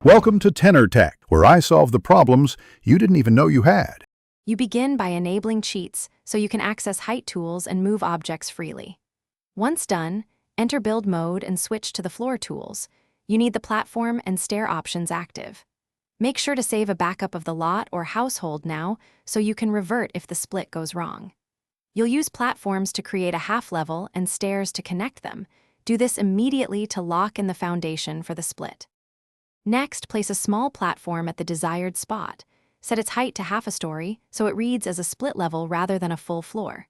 Welcome to Tenor Tech, where I solve the problems you didn't even know you had. You begin by enabling cheats so you can access height tools and move objects freely. Once done, enter build mode and switch to the floor tools. You need the platform and stair options active. Make sure to save a backup of the lot or household now so you can revert if the split goes wrong. You'll use platforms to create a half level and stairs to connect them. Do this immediately to lock in the foundation for the split. Next, place a small platform at the desired spot. Set its height to half a story so it reads as a split level rather than a full floor.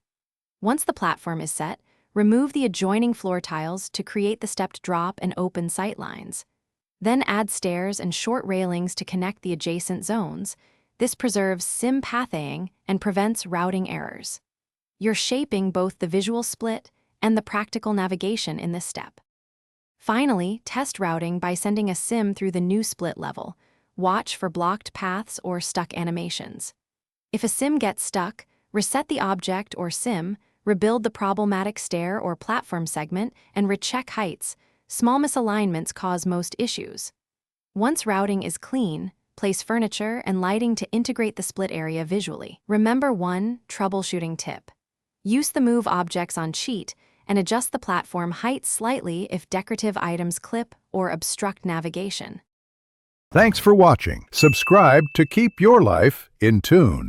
Once the platform is set, remove the adjoining floor tiles to create the stepped drop and open sight lines. Then add stairs and short railings to connect the adjacent zones. This preserves SimPathying and prevents routing errors. You're shaping both the visual split and the practical navigation in this step. Finally, test routing by sending a sim through the new split level. Watch for blocked paths or stuck animations. If a sim gets stuck, reset the object or sim, rebuild the problematic stair or platform segment, and recheck heights. Small misalignments cause most issues. Once routing is clean, place furniture and lighting to integrate the split area visually. Remember one troubleshooting tip. Use the move objects on cheat and adjust the platform height slightly if decorative items clip or obstruct navigation. Thanks for watching. Subscribe to keep your life in tune.